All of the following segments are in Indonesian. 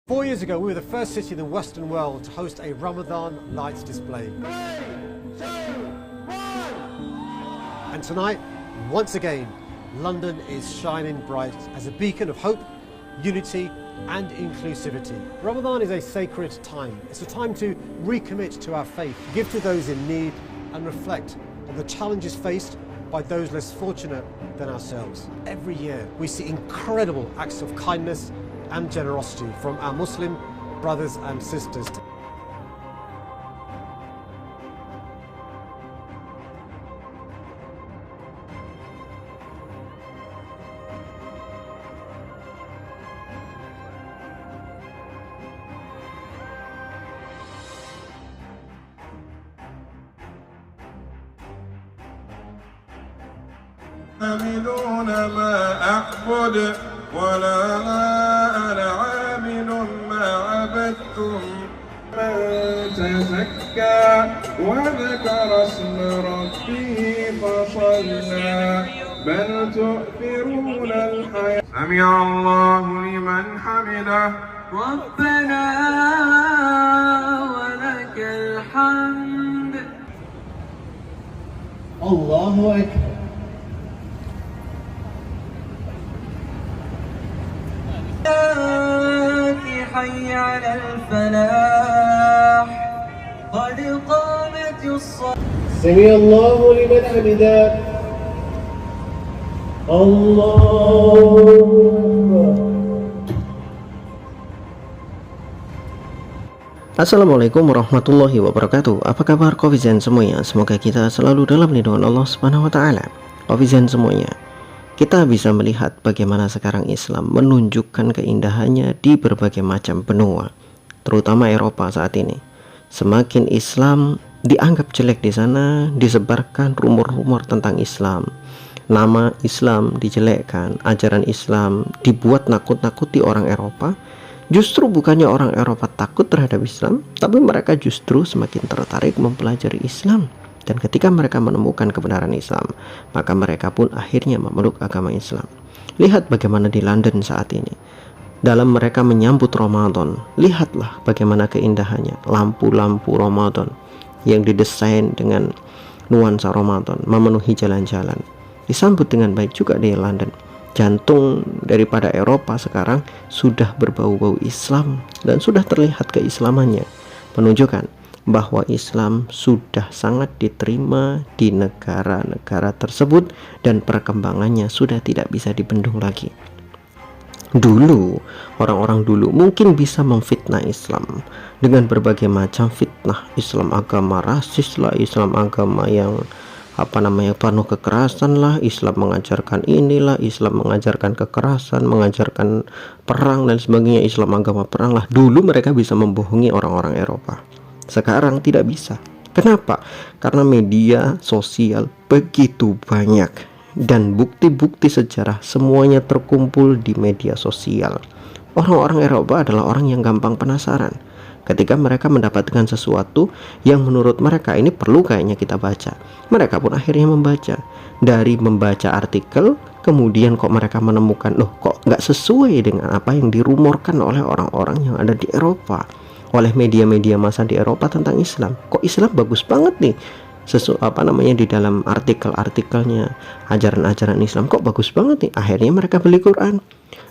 4 years ago, we were the first city in the Western world to host a Ramadan lights display. 3, 2, 1. And tonight, once again, London is shining bright as a beacon of hope, unity, and inclusivity. Ramadan is a sacred time. It's a time to recommit to our faith, give to those in need, and reflect on the challenges faced by those less fortunate than ourselves. Every year, we see incredible acts of kindness and generosity from our Muslim brothers and sisters. يعبدون ما أعبد ولا أنا عامل ما عبدتم من تزكى وذكر اسم ربه فصلى بل تؤثرون الحياة سمع الله لمن حمده ربنا ولك الحمد الله أكبر. حي على الفلاح قد قامت الصلاة سمع الله لمن حمده الله أكبر. Assalamualaikum warahmatullahi wabarakatuh. Apa kabar Kofizen semuanya? Semoga kita selalu dalam lindungan Allah Subhanahu wa taala. Kofizen semuanya, kita bisa melihat bagaimana sekarang Islam menunjukkan keindahannya di berbagai macam benua, terutama Eropa saat ini. Semakin Islam dianggap jelek di sana, disebarkan rumor-rumor tentang Islam. Nama Islam dijelekkan, ajaran Islam dibuat nakut-nakuti orang Eropa. Justru bukannya orang Eropa takut terhadap Islam, tapi mereka justru semakin tertarik mempelajari Islam. Dan ketika mereka menemukan kebenaran Islam, maka mereka pun akhirnya memeluk agama Islam. Lihat bagaimana di London saat ini. Dalam mereka menyambut Ramadan, lihatlah bagaimana keindahannya. Lampu-lampu Ramadan yang didesain dengan nuansa Ramadan memenuhi jalan-jalan. Disambut dengan baik juga di London. Jantung daripada Eropa sekarang sudah berbau-bau Islam dan sudah terlihat keislamannya, menunjukkan bahwa Islam sudah sangat diterima di negara-negara tersebut dan perkembangannya sudah tidak bisa dibendung lagi. Dulu, orang-orang dulu mungkin bisa memfitnah Islam dengan berbagai macam fitnah. Islam agama rasis lah, Islam agama yang penuh kekerasan lah, Islam mengajarkan inilah, Islam mengajarkan kekerasan, mengajarkan perang dan sebagainya, Islam agama perang lah. Dulu mereka bisa membohongi orang-orang Eropa. Sekarang tidak bisa. Kenapa? Karena media sosial begitu banyak dan bukti-bukti sejarah semuanya terkumpul di media sosial. Orang-orang Eropa adalah orang yang gampang penasaran. Ketika mereka mendapatkan sesuatu yang menurut mereka ini perlu kayaknya kita baca, mereka pun akhirnya membaca. Dari membaca artikel, kemudian kok mereka menemukan, loh kok nggak sesuai dengan apa yang dirumorkan oleh orang-orang yang ada di Eropa, oleh media-media massa di Eropa tentang Islam. Kok Islam bagus banget nih, di dalam artikel-artikelnya, ajaran-ajaran Islam kok bagus banget nih. Akhirnya mereka beli Quran.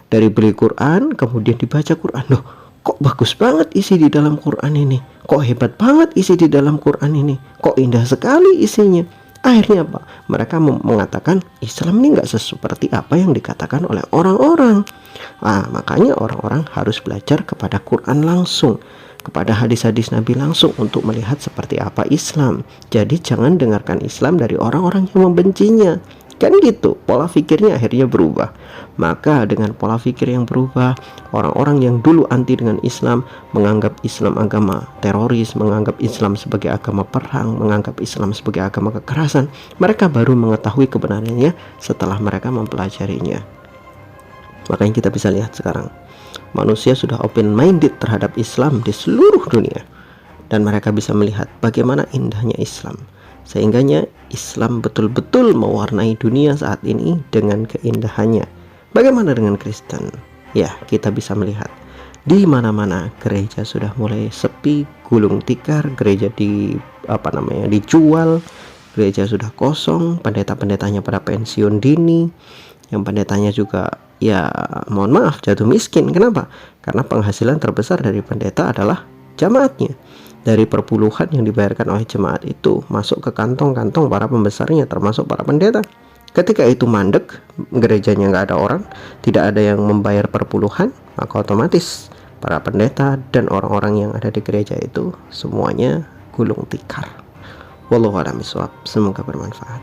Dari beli Quran, kemudian dibaca Quran. Loh, kok bagus banget isi di dalam Quran ini, kok hebat banget isi di dalam Quran ini, kok indah sekali isinya. Akhirnya apa? Mereka mengatakan Islam ini nggak seperti apa yang dikatakan oleh orang-orang. Makanya orang-orang harus belajar kepada Quran langsung, kepada hadis-hadis Nabi langsung untuk melihat seperti apa Islam. Jadi jangan dengarkan Islam dari orang-orang yang membencinya. Kan gitu, pola pikirnya akhirnya berubah. Maka dengan pola pikir yang berubah, orang-orang yang dulu anti dengan Islam, menganggap Islam agama teroris, menganggap Islam sebagai agama perang, menganggap Islam sebagai agama kekerasan, mereka baru mengetahui kebenarannya setelah mereka mempelajarinya. Makanya kita bisa lihat sekarang, manusia sudah open-minded terhadap Islam di seluruh dunia. Dan mereka bisa melihat bagaimana indahnya Islam. Sehingganya Islam betul-betul mewarnai dunia saat ini dengan keindahannya. Bagaimana dengan Kristen? Ya, kita bisa melihat Di mana-mana gereja sudah mulai sepi, gulung tikar, gereja dijual, gereja sudah kosong, pendeta-pendetanya pada pensiun dini, yang pendetanya juga ya mohon maaf jatuh miskin. Kenapa? Karena penghasilan terbesar dari pendeta adalah jamaatnya. Dari perpuluhan yang dibayarkan oleh jemaat itu masuk ke kantong-kantong para pembesarnya, termasuk para pendeta. Ketika itu mandek, gerejanya nggak ada orang, tidak ada yang membayar perpuluhan, maka otomatis para pendeta dan orang-orang yang ada di gereja itu semuanya gulung tikar. Wallahu a'lam bishawab. Semoga bermanfaat.